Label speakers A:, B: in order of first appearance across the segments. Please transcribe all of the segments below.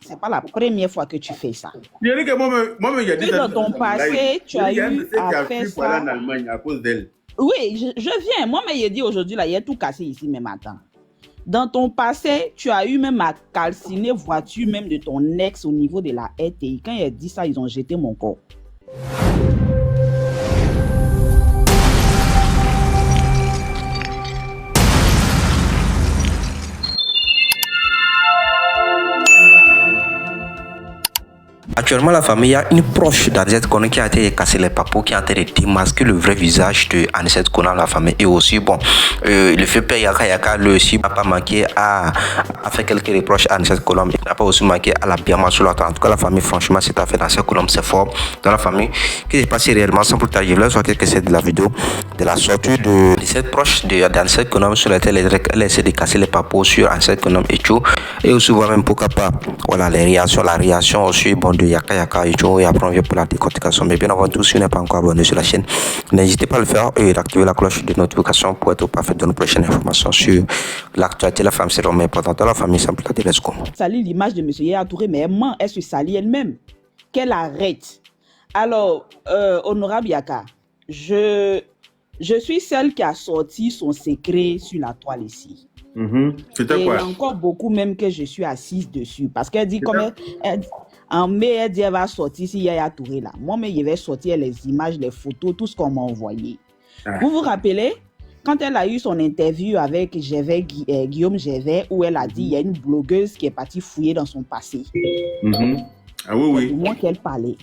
A: C'est pas la première fois que tu fais ça.
B: Il dit que moi, il a dit
A: Que dans ton passé, tu as eu à faire ça.
B: en Allemagne à cause d'elle.
A: Oui, je viens. Moi, mais il a dit aujourd'hui, là, il a tout cassé ici, même matin. Dans ton passé, tu as eu même à calciner voiture même de ton ex au niveau de la RTI. Quand il a dit ça, ils ont jeté mon corps.
C: Actuellement, la famille, il y a une proche d'Anisette Konan qui a été cassé les papeaux, qui a été démasqué le vrai visage de Anisette Konan, la famille. Et aussi, bon, le fait père Yaka Yaka, le aussi n'a pas manqué à faire quelques reproches à Anisette Konan. Il n'a pas aussi manqué à la bien sur la tête. En tout cas, la famille, franchement, cette affaire d'Anisette Konan, c'est fort dans la famille. Qui s'est passé réellement sans plus tarder. Je voulais sortir que c'est de la vidéo de la sortie de cette proche d'Anisette Konan sur laquelle elle essaie de casser les papeaux sur Anisette Konan et tout. Et aussi, voir même pourquoi pas, voilà, la réaction aussi, bon, de Yaka Yaka et Joe, et après on vient pour la décortication. Mais bien avant tout, si vous n'êtes pas encore abonné sur la chaîne, n'hésitez pas à le faire et d'activer la cloche de notification pour être au parfait de nos prochaines informations sur l'actualité. La femme, c'est vraiment important. Dans la famille, c'est important. Let's go.
A: Salit l'image de M. Yaya Touré, mais elle ment, elle se salit elle-même. Qu'elle arrête. Alors, honorable Yaka, je suis celle qui a sorti son secret sur la toile ici.
B: C'était
A: Et
B: quoi?
A: il y a encore beaucoup même que je suis assise dessus. Parce qu'elle dit, comme en mai, elle dit, elle va sortir si Yaya Touré là. Moi, mais il va sortir les images, les photos, tout ce qu'on m'a envoyé. Vous vous rappelez, quand elle a eu son interview avec Guillaume Gervais, où elle a dit, il y a une blogueuse qui est partie fouiller dans son passé.
B: Ah oui,
A: C'est de moi qu'elle parlait.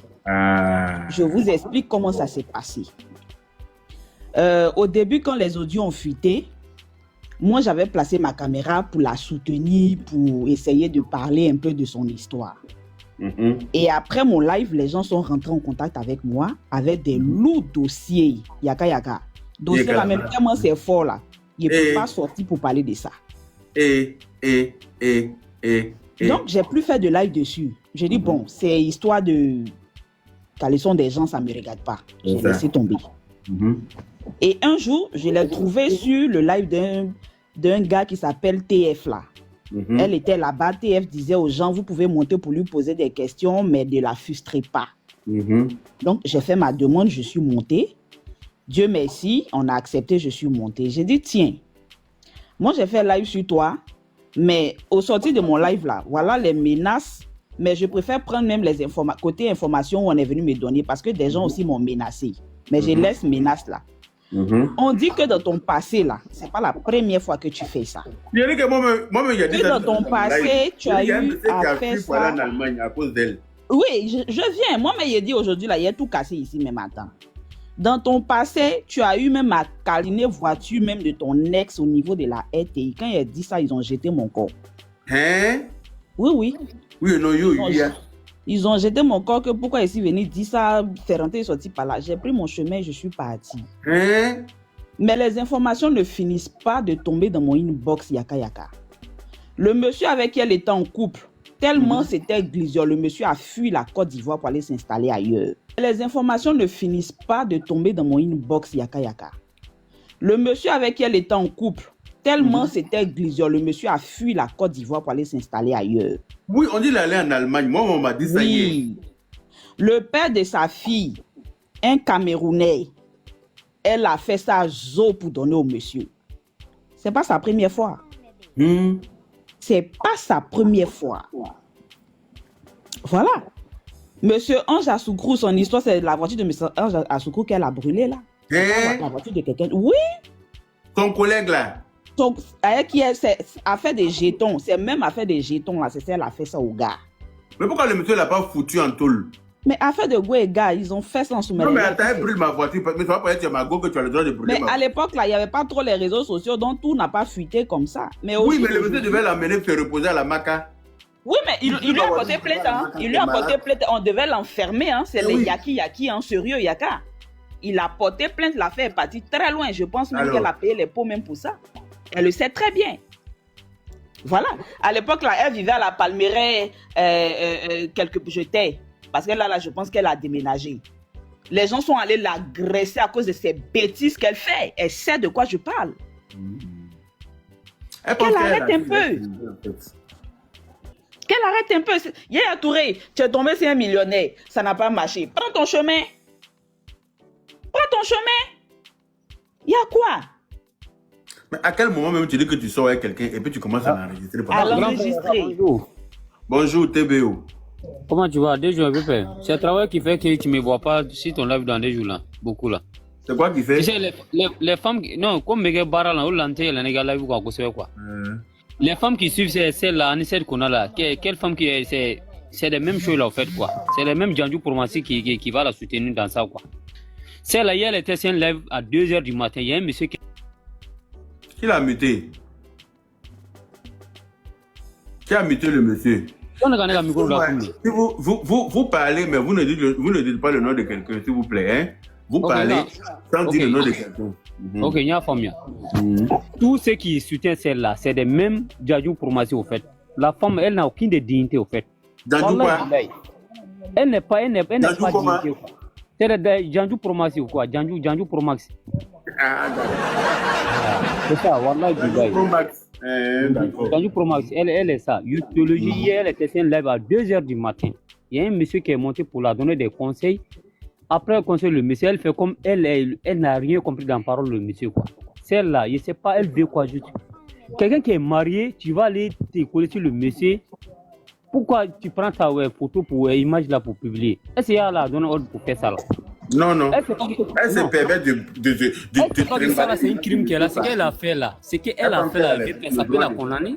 A: Je vous explique comment ça s'est passé. Au début, quand les audios ont fuité, moi, j'avais placé ma caméra pour la soutenir, pour essayer de parler un peu de son histoire. Et après mon live, les gens sont rentrés en contact avec moi avec des lourds dossiers. Yaka Yaka. Dossier là, même tellement c'est fort là. Il ne peut pas sortir pour parler de ça. Donc, j'ai plus fait de live dessus. J'ai dit, bon, c'est histoire de caleçon des gens, ça ne me regarde pas. J'ai laissé tomber. Et un jour, je l'ai trouvé sur le live d'un gars qui s'appelle TF là. Elle était là-bas. TF disait aux gens, vous pouvez monter pour lui poser des questions, mais ne la frustrez pas. Donc, j'ai fait ma demande, je suis montée. Dieu merci, on a accepté, je suis montée. J'ai dit, tiens, moi j'ai fait live sur toi, mais au sortir de mon live là, voilà les menaces, mais je préfère prendre même les côté information où on est venu me donner, parce que des gens aussi m'ont menacé. Mais je laisse menaces là. On dit que dans ton passé là, c'est pas la première fois que tu fais ça.
B: Il dit que moi, il a dit
A: que dans ton passé, tu as eu à faire ça.
B: en Allemagne à cause d'elle.
A: Oui, je viens. Moi, mais il a dit aujourd'hui là, il a tout cassé ici même matin. Dans ton passé, tu as eu même à caliner voiture même de ton ex au niveau de la RTI. Quand il a dit ça, ils ont jeté mon corps.
B: Hein?
A: Oui.
B: Oui, non,
A: ils ont jeté mon corps que pourquoi ici venir dire ça, faire rentrer sorti par là. J'ai pris mon chemin et je suis parti.
B: Hein?
A: Mais les informations ne finissent pas de tomber dans mon inbox Yaka Yaka. Le monsieur avec qui elle était en couple, tellement c'était glisure, le monsieur a fui la Côte d'Ivoire pour aller s'installer ailleurs. Les informations ne finissent pas de tomber dans mon inbox Yaka Yaka. Le monsieur avec qui elle était en couple, tellement c'était glisure, le monsieur a fui la Côte d'Ivoire pour aller s'installer ailleurs.
B: Oui, on dit qu'il allait en Allemagne. Moi, on m'a dit ça hier.
A: Le père de sa fille, un Camerounais, elle a fait ça zo pour donner au monsieur. C'est pas sa première fois. C'est pas sa première fois. Voilà. Monsieur Ange Assoukro, son histoire, c'est la voiture de monsieur Ange Assoukro qu'elle a brûlée là. La voiture de quelqu'un. Oui.
B: Ton collègue là.
A: Qui a fait des jetons. C'est même a fait des jetons là. C'est ça, elle a fait ça au gars.
B: Mais pourquoi le monsieur l'a pas foutu en tôle?
A: Mais affaire de go et gars, ils ont fait ça en sous-marin.
B: Non, mais attends, elle brûle ma voiture. Mais tu vas pas dire à ma go que tu as le droit de brûler.
A: Mais à l'époque, là, il n'y avait pas trop les réseaux sociaux, donc tout n'a pas fuité comme ça. Mais
B: oui, mais le monsieur devait l'emmener se reposer à la Maca.
A: Oui, mais il lui a porté plainte. Hein. Il lui a porté plainte. On devait l'enfermer. Hein. C'est les Yaki, hein, sérieux Yaka. Il a porté plainte, l'affaire est partie très loin. Je pense même qu'elle a payé les pots même pour ça. Elle le sait très bien. Voilà. À l'époque, là, elle vivait à la Palmeraie, quelques jetés. Parce que là, je pense qu'elle a déménagé. Les gens sont allés l'agresser à cause de ces bêtises qu'elle fait. Elle sait de quoi je parle. Qu'elle arrête un peu. Qu'elle arrête un peu. Yaya Touré, tu es tombé sur un millionnaire. Ça n'a pas marché. Prends ton chemin. Prends ton chemin. Il y a quoi?
B: Mais à quel moment même tu dis que tu sors avec quelqu'un et puis tu commences à l'enregistrer?
A: À l'enregistrer.
B: Bonjour TBO.
D: Comment tu vas? 2 jours, Pépé. C'est le travail qui fait que tu ne me vois pas si ton live dans 2 jours là. Beaucoup là.
B: C'est quoi qui fait?
D: Tu sais, les femmes, non, comme Mega Barra là, ou l'anté, la néga live quoi. Les femmes qui suivent celle-là, Anissette qu'on a là, quelle femme qui est, c'est les mêmes choses là, en fait, quoi. C'est les mêmes Djandjou Promassi qui va la soutenir dans ça, quoi. Celle-là, hier, elle était sur un live à 2h du matin. Il y a un monsieur qui
B: l'a muté? Qui a muté le monsieur? Si vous parlez, mais vous ne dites pas le nom de quelqu'un, s'il vous plaît, hein? Vous parlez sans dire le nom de quelqu'un.
D: Ok, il y a une femme. Tous ceux qui soutiennent celle-là, c'est des mêmes Djandjou Promassi, au fait. La femme, elle n'a aucune dignité, au fait.
B: Djandjou quoi?
D: Elle n'est pas dignité. C'est le Djandjou Promassi ou quoi? Djandjou Promax. C'est ça, Wallah Dubaï. Djandjou Promax, elle est ça. Youtologie, hier, elle était sur un live à 2h du matin. Il y a un monsieur qui est monté pour la donner des conseils. Après le conseil, le monsieur, elle fait comme elle n'a rien compris dans la parole, le monsieur, quoi. Celle-là, je ne sais pas, elle veut quoi juste. Quelqu'un qui est marié, tu vas aller te coller sur le monsieur. Pourquoi tu prends ta photo pour image là pour publier? Est-ce qu'il y a la donne ordre pour faire ça là?
B: Non. Elle se permet de
D: c'est un crime qu'elle a. Ce qu'elle a fait là, elle s'appelle la condamner.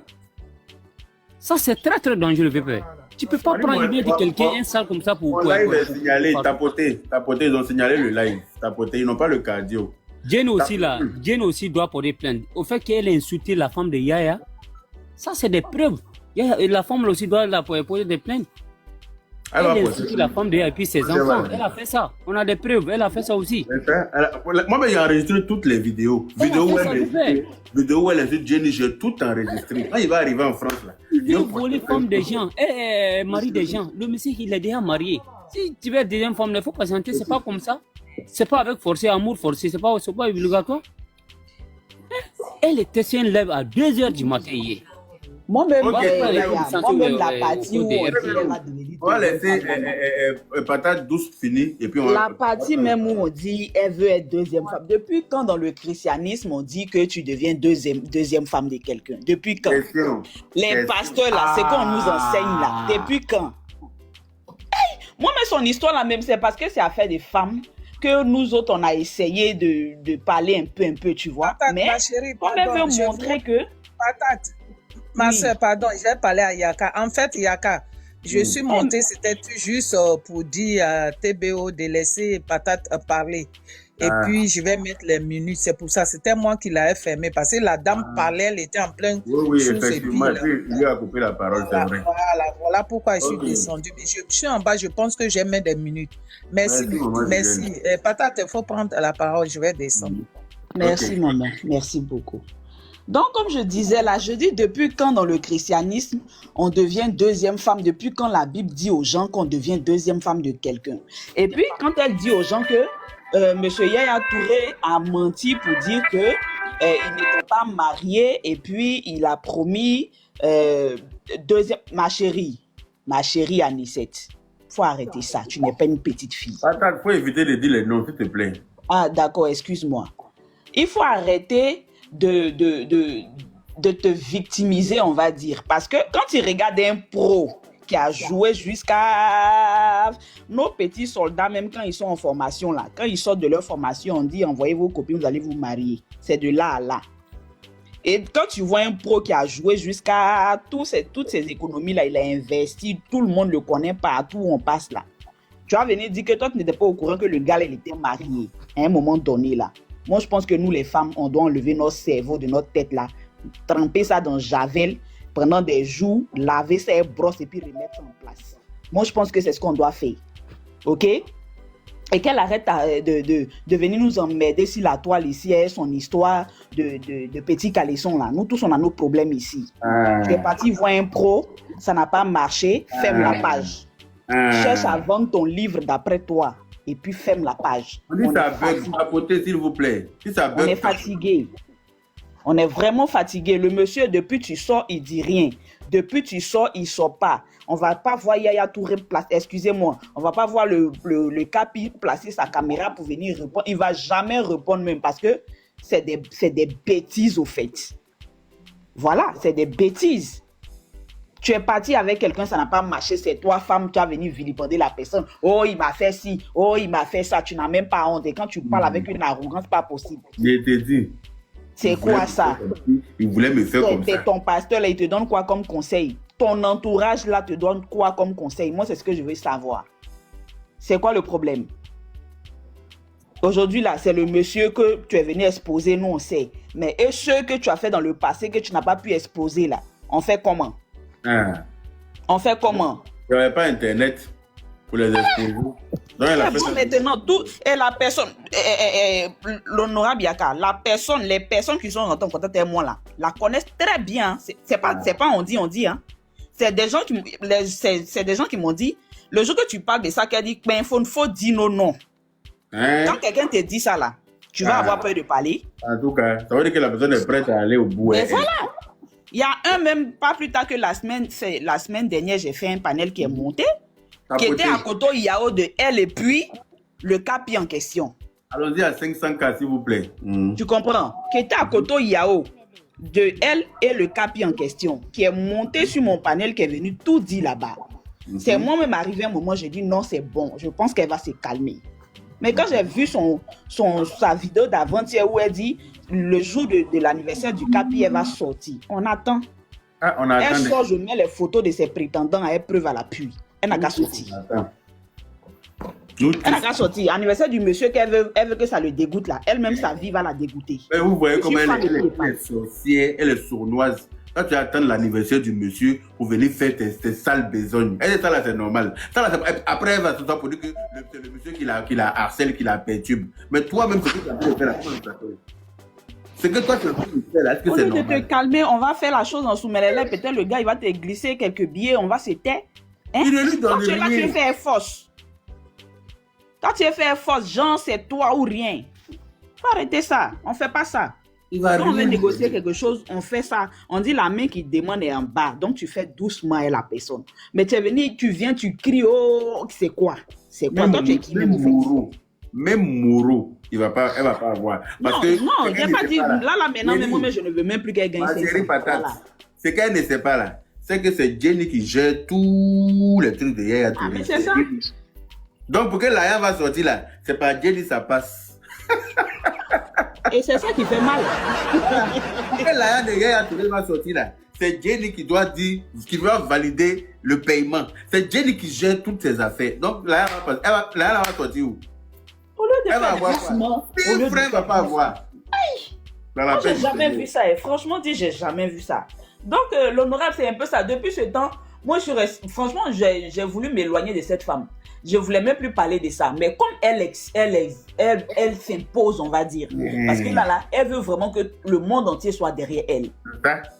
D: Ça, c'est très très dangereux, Pépé. Tu peux pas prendre bien de quelqu'un un sale comme ça pour.
B: Le live est signalé, tapoté, ils ont signalé le live, tapoté, ils n'ont pas le cardio.
D: Jane aussi doit porter plainte. Au fait qu'elle a insulté la femme de Yaya, ça c'est des preuves. La femme aussi doit poser des plaintes. Elle a insulté la femme de Yaya et puis ses enfants. Elle a fait ça. On a des preuves. Elle a fait ça aussi.
B: Moi, j'ai enregistré toutes les vidéos. Vidéo où elle insulte Jenny, j'ai tout enregistré. Quand il va arriver en France, là.
D: Il faut les femmes des gens. Elle marie des gens. Le monsieur, il est déjà marié. Si tu veux être deuxième femme, il faut patienter. C'est pas comme ça. C'est pas avec forcé, amour forcé. C'est pas obligatoire. Elle était sur un live à 2h du matin hier.
A: Moi-même, la partie où
B: on va laisser patate douce finie et puis
A: la partie même où on dit elle veut être deuxième femme. Depuis quand dans le christianisme on dit que tu deviens deuxième femme de quelqu'un? Depuis quand? Les pasteurs là, c'est qu'on nous enseigne là. Depuis quand? Moi-même son histoire là même, c'est parce que c'est affaire des femmes que nous autres on a essayé de parler un peu, tu vois.
E: Patate,
A: mais
E: ma chérie,
A: on veut montrer que
E: patate. Ma soeur, pardon, je vais parler à Yaka. En fait, Yaka, je suis montée, c'était juste pour dire à TBO de laisser Patate parler. Et puis, je vais mettre les minutes. C'est pour ça, c'était moi qui l'avais fermé. Parce que la dame parlait, elle était en plein.
B: Oui, effectivement. Il lui a coupé la parole, c'est vrai.
E: Voilà pourquoi je suis descendue. Mais je suis en bas, je pense que j'ai mis des minutes. Merci. Patate, il faut prendre la parole, je vais descendre.
A: Merci, maman. Merci beaucoup. Donc, comme je disais là, je dis depuis quand dans le christianisme, on devient deuxième femme, depuis quand la Bible dit aux gens qu'on devient deuxième femme de quelqu'un. Et puis, quand elle dit aux gens que M. Yaya Touré a menti pour dire que il n'était pas marié et puis il a promis ma chérie Anissette. Faut arrêter ça, tu n'es pas une petite fille.
B: Attends, faut éviter de dire les noms, s'il te plaît.
A: Ah, d'accord, excuse-moi. Il faut arrêter de te victimiser, on va dire. Parce que quand tu regardes un pro qui a joué jusqu'à nos petits soldats, même quand ils sont en formation, là, quand ils sortent de leur formation, on dit envoyez vos copines, vous allez vous marier. C'est de là à là. Et quand tu vois un pro qui a joué jusqu'à toutes ces économies-là, il a investi, tout le monde le connaît partout où on passe là. Tu vas venir dire que toi, tu n'étais pas au courant que le gars, il était marié à un moment donné là. Moi, je pense que nous, les femmes, on doit enlever notre cerveau de notre tête là, tremper ça dans Javel, pendant des jours, laver ça et brosse et puis remettre ça en place. Moi, je pense que c'est ce qu'on doit faire. OK? Et qu'elle arrête de venir nous emmerder sur la toile ici, et son histoire de petit caleçon là. Nous tous, on a nos problèmes ici. Tu es parti voir un pro, ça n'a pas marché, ferme la page. Cherche à vendre ton livre d'après toi. Et puis ferme la page.
B: Si ça bug, apportez s'il vous plaît. Si ça bug,
A: on est fatigué. On est vraiment fatigué. Le monsieur, depuis tu sors, il dit rien. Depuis tu sors, il sort pas. On va pas voir Yaya Touré placer, excusez-moi, on va pas voir le Capi placer sa caméra pour venir répondre. Il va jamais répondre même parce que c'est des bêtises au fait. Voilà, c'est des bêtises. Tu es parti avec quelqu'un, ça n'a pas marché, c'est toi, femme, tu as venu vilipender la personne. Oh, il m'a fait ci, oh, il m'a fait ça, tu n'as même pas honte. Et quand tu parles avec une arrogance, pas possible.
B: Je t'ai dit.
A: C'est quoi ça?
B: Il voulait me faire comme ça.
A: C'est ton pasteur là, il te donne quoi comme conseil? Ton entourage là te donne quoi comme conseil? Moi, c'est ce que je veux savoir. C'est quoi le problème? Aujourd'hui là, c'est le monsieur que tu es venu exposer, nous on sait. Mais et ceux que tu as fait dans le passé que tu n'as pas pu exposer là, on fait comment? On fait comment?
B: Il n'y avait pas internet pour les exposer.
A: Maintenant, tout et la personne, l'honorable Yaka, les personnes qui sont rentrées en contact avec moi là, la connaissent très bien. C'est pas on dit, hein. C'est des gens qui m'ont dit, le jour que tu parles de ça, qu'elle dit, ben faut dire non. Quand quelqu'un te dit ça là, tu vas avoir peur de parler.
B: En tout cas, ça veut dire que la personne est prête à aller au bout.
A: Mais voilà. Il y a même pas plus tard que la semaine dernière, j'ai fait un panel qui est monté, qui était à Koto Yao de elle et puis le Capi en question.
B: Allons-y à 500K, s'il vous plaît.
A: Tu comprends? Qui était à Koto Yao de elle et le Capi en question, qui est monté sur mon panel, qui est venu tout dire là-bas. C'est moi-même arrivé à un moment, j'ai dit non, c'est bon, je pense qu'elle va se calmer. Mais quand j'ai vu sa vidéo d'avant-hier où elle dit le jour de l'anniversaire du Capi, elle va sortir. On attend. Elle sort, je mets les photos de ses prétendants à épreuve à l'appui. Elle n'a qu'à sortir. Elle n'a qu'à sortir. Anniversaire du monsieur qu'elle veut que ça le dégoûte là. Elle-même, sa vie va la dégoûter.
B: Mais vous voyez comment elle est sorcière, elle est sournoise. Quand tu attends l'anniversaire du monsieur pour venir faire tes sales besognes, elle est ça là, c'est normal. Ça, là, après, elle va se faire pour dire que c'est le monsieur qui la harcèle, qui la perturbe. Mais toi-même, c'est ce que tu as fait faire la chose. C'est que toi, tu as fait là, est-ce que c'est normal? Au lieu
A: de te calmer, on va faire la chose en sous-mêlée. Peut-être le gars, il va te glisser quelques billets, on va se taire. Hein?
B: Il ne lui donne rien.
A: Quand tu es fait force. Quand tu es fait force, genre, c'est toi ou rien. Faut arrêter ça. On ne fait pas ça. Quand on veut négocier quelque chose, on fait ça. On dit la main qui demande est en bas. Donc, tu fais doucement à la personne. Mais tu es venu, tu viens, tu cries, oh, c'est quoi? C'est quoi? Toi, tu es qui même
B: Même Mouro, elle va pas avoir. Parce
A: non, je n'ai pas dit, là, maintenant, même moi, je ne veux même plus qu'elle gagne.
B: Ce qu'elle ne sait pas là, c'est que c'est Jenny qui gère tous les trucs de Yaya Touré.
A: Mais c'est ça.
B: Donc, pour que Laya va sortir là, c'est pas Jenny, ça passe.
A: Et c'est ça qui fait mal.
B: Pour que Laya de Yaya Touré va sortir là, c'est Jenny qui doit valider le paiement. C'est Jenny qui gère toutes ses affaires. Donc, Laya va sortir où?
A: Au lieu de faire doucement,
B: au lieu de frère va pas avoir.
A: Moi, j'ai jamais vu ça. Et franchement, j'ai jamais vu ça. Donc, l'honorable, c'est un peu ça. Depuis ce temps, moi, franchement, j'ai voulu m'éloigner de cette femme. Je voulais même plus parler de ça. Mais comme elle s'impose, on va dire. Parce que là, elle veut vraiment que le monde entier soit derrière elle.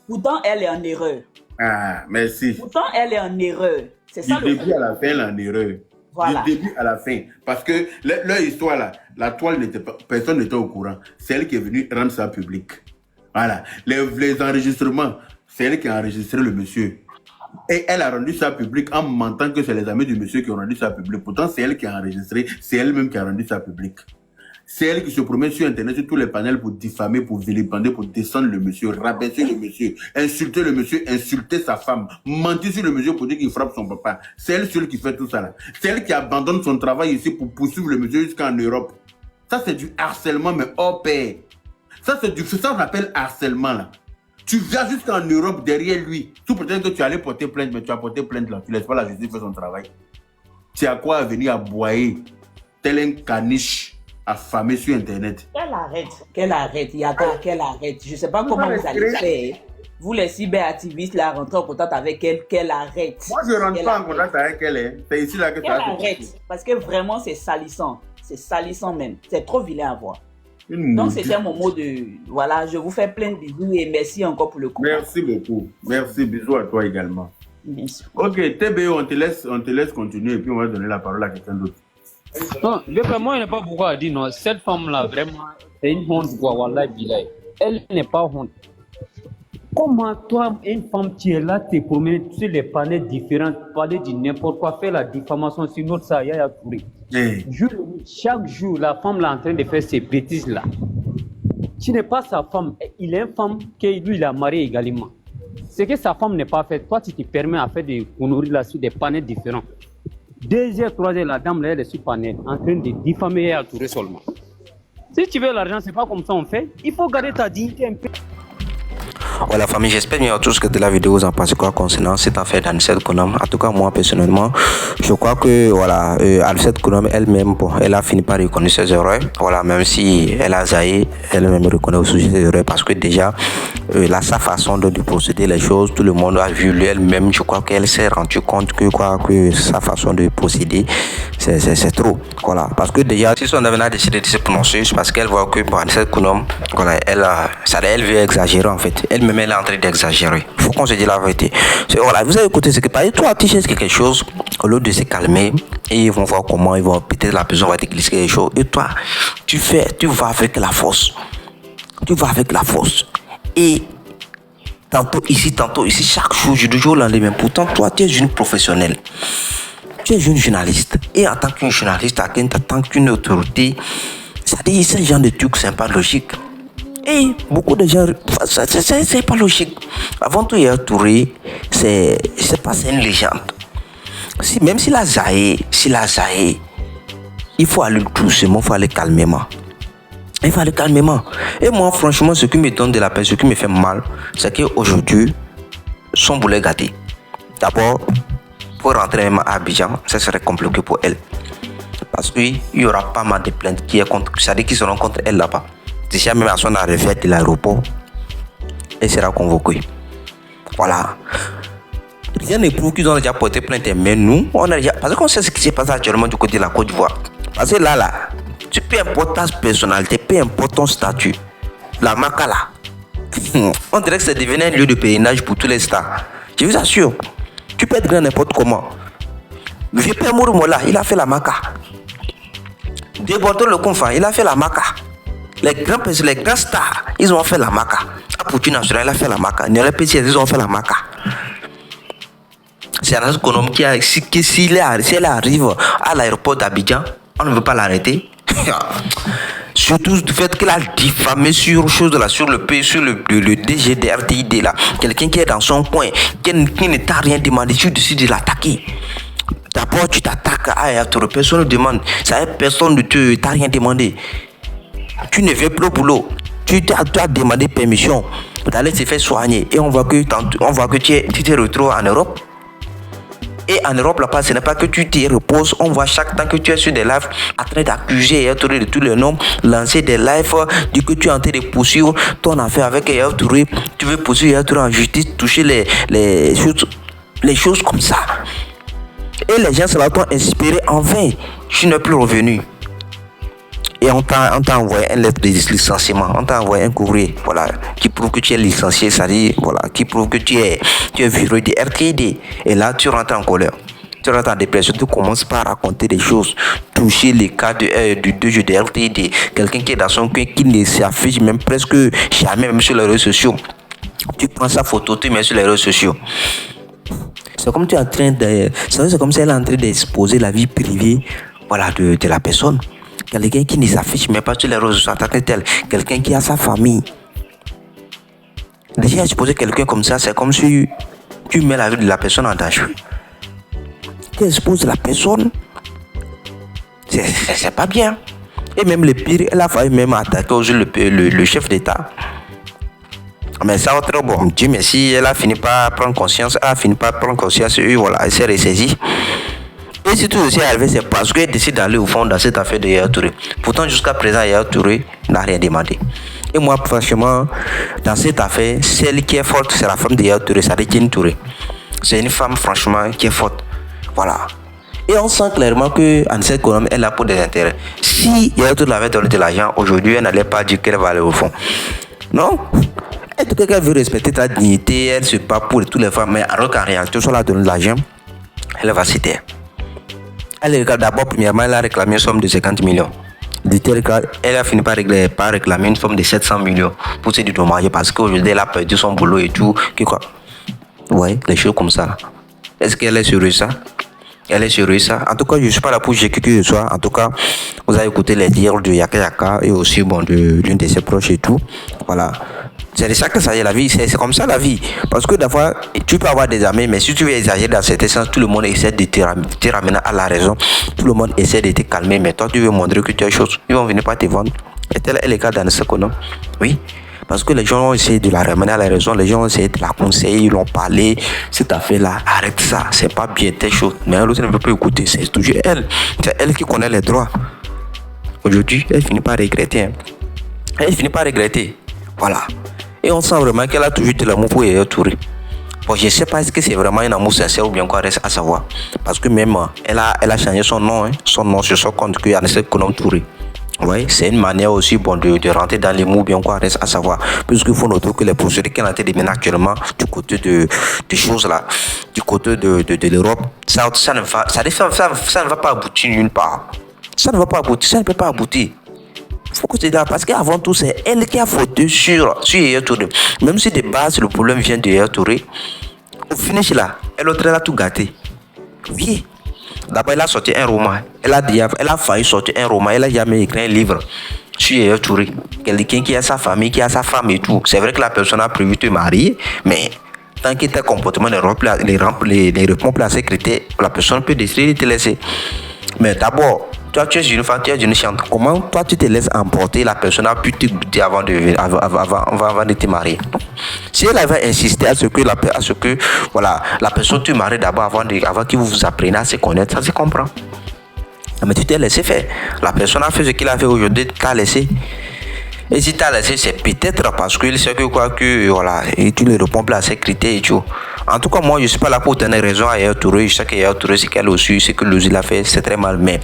A: Pourtant, elle est en erreur.
B: Ah, merci.
A: Pourtant, elle est en erreur. C'est ça
B: du début à la fin, elle est en erreur. Voilà. Du début à la fin. Parce que leur histoire là, la toile n'était pas, personne n'était au courant. C'est elle qui est venue rendre ça public. Voilà. Les enregistrements, c'est elle qui a enregistré le monsieur. Et elle a rendu ça public en mentant que c'est les amis du monsieur qui ont rendu ça public. Pourtant, c'est elle qui a enregistré, c'est elle-même qui a rendu ça public. C'est elle qui se promène sur Internet, sur tous les panels pour diffamer, pour vilipender, pour descendre le monsieur, rabaisser le monsieur, insulter le monsieur, insulter sa femme, mentir sur le monsieur pour dire qu'il frappe son papa. C'est elle seule qui fait tout ça là. C'est elle qui abandonne son travail ici pour poursuivre le monsieur jusqu'en Europe. Ça, c'est du harcèlement, mais hors pair. Ça, on appelle harcèlement là. Tu viens jusqu'en Europe derrière lui, sous prétexte que tu allais porter plainte, mais tu as porté plainte là, tu laisses pas la justice faire son travail. Tu as quoi à venir aboyer, tel un caniche affamé sur Internet?
A: Qu'elle arrête, Yaka, qu'elle arrête. Je sais pas comment vous allez faire. Vous les cyberactivistes là, rentrez en contact avec elle, qu'elle arrête.
B: Moi je rentre pas en contact avec elle, c'est ici là que ça
A: arrête, parce que vraiment c'est salissant même, c'est trop vilain à voir. Donc c'était mon mot de... Voilà, je vous fais plein de bisous et merci encore pour le coup.
B: Merci beaucoup. Merci, bisous à toi également.
A: Merci.
B: Ok, TBO, on te laisse continuer et puis on va donner la parole à quelqu'un d'autre.
D: Non, moi, il n'y a pas beaucoup à dire. Non. Cette femme-là, vraiment, c'est une honte. Wallah, bilay. Elle n'est pas honte. Comment toi, une femme, tu es là, tu es promené sur les panels différents, parler de n'importe quoi, faire la diffamation sur notre ça, Yaya Touré. Chaque jour, la femme là en train de faire ces bêtises-là. Tu n'es pas sa femme, il est une femme que lui, il a marié également. Ce que sa femme n'est pas fait, toi, tu te permets à faire des conneries là sur des panels différents. 2h, 3h, la dame là, elle est sur panel, en train de diffamer Yaya Touré seulement. Si tu veux l'argent, c'est pas comme ça on fait. Il faut garder ta dignité un peu.
C: Voilà famille, j'espère bien tous que de la vidéo vous en pensez quoi concernant cette affaire d'Anicet Konom. En tout cas moi personnellement, je crois que voilà, Anicet Konom elle-même, bon, elle a fini par reconnaître ses erreurs. Voilà, même si elle a zaï, elle-même reconnaît aussi ses erreurs parce que déjà là sa façon de procéder les choses, tout le monde a vu elle-même. Je crois qu'elle s'est rendue compte que sa façon de procéder c'est trop. Voilà, parce que déjà si son avenir a décidé de se prononcer, c'est parce qu'elle voit que bon, Anicet Konom, voilà, elle veut exagérer en fait. Elle-même elle est en train d'exagérer. Il faut qu'on se dise la vérité. Voilà, vous avez écouté ce que par exemple, toi tu cherches quelque chose au lieu de se calmer et ils vont voir comment ils vont peut-être la personne va te glisser quelque chose et toi tu vas avec la force. Tu vas avec la force et tantôt ici, chaque jour, du jour au lendemain. Pourtant, toi, tu es une professionnelle. Tu es une journaliste. Et en tant qu'une journaliste, en tant qu'une autorité, c'est-à-dire, ce genre de trucs, c'est pas logique. Et beaucoup de gens, c'est pas logique. Avant tout, Yaya Touré, c'est une légende. Même s'il a zaï, il faut aller doucement, il faut aller calmement. Il faut aller calmement. Et moi, franchement, ce qui me donne de la peine, ce qui me fait mal, c'est qu'aujourd'hui, son boulet gâté. D'abord, pour rentrer même à Abidjan, ça serait compliqué pour elle. Parce qu'il y aura pas mal de plaintes qui seront contre elle là-bas. Déjà, même à son arrivée de l'aéroport, elle sera convoquée. Voilà. Rien ne prouve qu'ils ont déjà porté plainte, mais nous, on a déjà. Parce qu'on sait ce qui s'est passé actuellement du côté de la Côte d'Ivoire. Parce que là, peu importe ta personnalité, peu importe ton statut, la Maca là, on dirait que c'est devenu un lieu de pèlerinage pour tous les stars. Je vous assure, tu peux être grand n'importe comment. Le vieux père Mouroumola, il a fait la Maca. Débordons le confort, il a fait la Maca. Les grands stars, ils ont fait la Maca. Apouti National, il a fait la Maca. Néré Pessi, ils ont fait la Maca. C'est un économie si elle arrive à l'aéroport d'Abidjan, on ne veut pas l'arrêter. Surtout du fait qu'elle a diffamé sur le DG de RTID là. Quelqu'un qui est dans son coin, qui ne t'a rien demandé, tu décides de l'attaquer. D'abord, tu t'attaques à Yaya Touré, personne ne demande. Personne ne t'a rien demandé. Tu ne veux plus au boulot. Tu as demandé permission d'aller te faire soigner. Et on voit que tu te retrouves en Europe. Et en Europe, là-bas, ce n'est pas que tu t'y reposes. On voit chaque temps que tu es sur des lives en train d'accuser Yaya Touré de tous les noms, lancer des lives, dire que tu es en train de poursuivre ton affaire avec Yaya Touré. Tu veux poursuivre Yaya Touré en justice, toucher les choses comme ça. Et les gens, cela t'ont inspiré en vain. Tu n'es plus revenu. Et on t'a envoyé une lettre de licenciement, on t'a envoyé un courrier, voilà, qui prouve que tu es licencié, c'est-à-dire, voilà, qui prouve que tu es viré de RTD. Et là, tu rentres en colère, tu rentres en dépression, tu commences par raconter des choses, toucher les cas du jeu de RTD, quelqu'un qui est dans son coin, qui ne s'affiche même presque jamais, même sur les réseaux sociaux. Tu prends sa photo, tu mets sur les réseaux sociaux. C'est comme tu es en train de, c'est comme si elle est en train d'exposer la vie privée, voilà, de la personne. Quelqu'un qui ne s'affiche même pas sur les réseaux sociaux, quelqu'un qui a sa famille. Déjà, exposer quelqu'un comme ça, c'est comme si tu mets la vie de la personne en danger. Tu exposes la personne, c'est pas bien. Et même le pire, elle a failli même attaquer le chef d'État. Mais ça, très bon. Dieu merci, elle a fini par prendre conscience, et voilà, elle s'est ressaisie. Et si tout aussi arrivé, c'est parce qu'elle décide d'aller au fond dans cette affaire de Yaya Touré. Pourtant, jusqu'à présent, Yaya Touré n'a rien demandé. Et moi, franchement, dans cette affaire, celle qui est forte, c'est la femme de Yaya Touré, c'est Adjine Touré. C'est une femme, franchement, qui est forte. Voilà. Et on sent clairement que Anicet Konom est là pour des intérêts. Si Yaya Touré avait donné de l'argent, aujourd'hui, elle n'allait pas dire qu'elle va aller au fond. Non? Quelqu'un veut respecter ta dignité, elle se bat pour toutes les femmes, mais alors qu'en réalité, si on a donné de l'argent, elle va se taire. Elle regarde d'abord, premièrement, elle a réclamé une somme de 50 millions. de tel cas, elle a fini par réclamer une somme de 700 millions pour se dédommager parce qu'aujourd'hui, elle a perdu son boulot et tout. Quoi? Ouais, les choses comme ça. Est-ce qu'elle est sérieuse ça? Elle est sérieuse ça? En tout cas, je ne suis pas là pour juger qui que ce soit. En tout cas, vous avez écouté les dires de Yaka Yaka et aussi bon, de l'une de ses proches et tout. Voilà. C'est de ça que ça y est la vie, c'est comme ça la vie. Parce que des fois, tu peux avoir des amis, mais si tu veux exagérer dans certains sens, tout le monde essaie de te ramener à la raison. Tout le monde essaie de te calmer, mais toi tu veux montrer que tu as chose. Ils vont venir pas te vendre. Et tel est le cas dans ce qu'on a. Oui. Parce que les gens ont essayé de la ramener à la raison, les gens ont essayé de la conseiller, ils l'ont parlé. Cette affaire-là, arrête ça, c'est pas bien, telle chose. Mais l'autre ne veut pas écouter, c'est toujours elle. C'est elle qui connaît les droits. Aujourd'hui, elle finit par regretter. Hein. Elle finit par regretter. Voilà. Et on sent vraiment qu'elle a toujours de l'amour pour Yaya Touré. Bon, je ne sais pas est-ce que c'est vraiment un amour sincère ou bien quoi, reste à savoir. Parce que même, elle a changé son nom, hein, son nom sur son compte que Anicet Konom Touré. Oui, c'est une manière aussi bon, de rentrer dans les mots, bien quoi, reste à savoir. Puisqu'il faut noter que les procédures qui ont été menées actuellement du côté des choses là, du côté de l'Europe, ça ne va pas aboutir nulle part. Ça ne va pas aboutir, ça ne peut pas aboutir. Faut que tu dises, parce qu'avant tout, c'est elle qui a fauté sur Yaya Touré. Même si de base, le problème vient de Yaya Touré, au finish là, elle a tout gâté. Oui. D'abord, elle a sorti un roman. Elle a failli sortir un roman. Elle a jamais écrit un livre sur Yaya Touré. Quelqu'un qui a sa famille, qui a sa femme et tout. C'est vrai que la personne a prévu de te marier, mais tant que tes comportements ne répondent plus à ces critères, la personne peut décider de te laisser. Mais d'abord, toi, tu es une femme, tu es une chiante. Comment toi, tu te laisses emporter, la personne a pu te goûter avant de te marier. Si elle avait insisté à ce que voilà, la personne te marie d'abord avant que vous appreniez à se connaître, ça se comprend. Mais tu t'es laissé faire. La personne a fait ce qu'il a fait aujourd'hui, t'as laissé. Et si t'as laissé, c'est peut-être parce qu'il sait que voilà, et tu ne réponds plus à ces critères et tout. En tout cas, moi, je ne suis pas là pour donner raison à Yaya Touré. Je sais que Yaya Touré, c'est qu'elle aussi, c'est que l'Ozi l'a fait, c'est très mal. Mais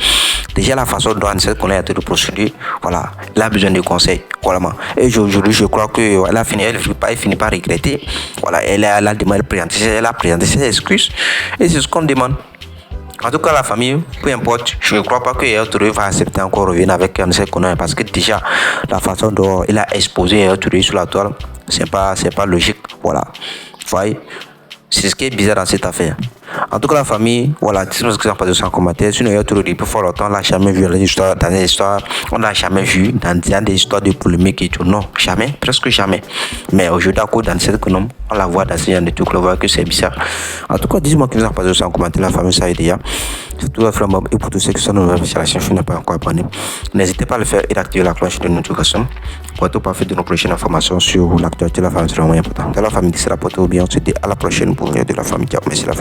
C: déjà, la façon dont Anicet qu'on a été de procédure, voilà, elle a besoin de conseils. Voilà. Et aujourd'hui, je crois qu'elle a fini, elle finit par regretter. Voilà, elle a présenté ses excuses. Et c'est ce qu'on demande. En tout cas, la famille, peu importe, je ne crois pas que Yaya Touré va accepter encore revenir avec Anicet Konan parce que déjà, la façon dont il a exposé Yaya Touré sur la toile, c'est pas logique. Voilà. Vous voyez? C'est ce qui est bizarre dans cette affaire. En tout cas, la famille, voilà, dites-nous ce que vous en pensez en commentaire. Sinon, Yaya Touré, depuis fort longtemps, on l'a jamais vu dans des histoires, on l'a jamais vu dans des histoires de polémiques et tout. Non, jamais, presque jamais. Mais aujourd'hui, à cause d'Anicet Konan, on la voit dans ce genre de trucs, on voit que c'est bizarre. En tout cas, dites-moi ce que vous en pensez en commentaire. La famille, ça a déjà. C'est tout à fait et pour tous ceux qui sont nouveaux sur la chaîne, je n'ai pas encore abonné. N'hésitez pas à le faire et d'activer la cloche de notification pour être au parfait de nos prochaines informations sur l'actualité de la famille. C'est vraiment important. De la famille qui sera portée au bien, on se dit à la prochaine pour de la famille. Merci la famille.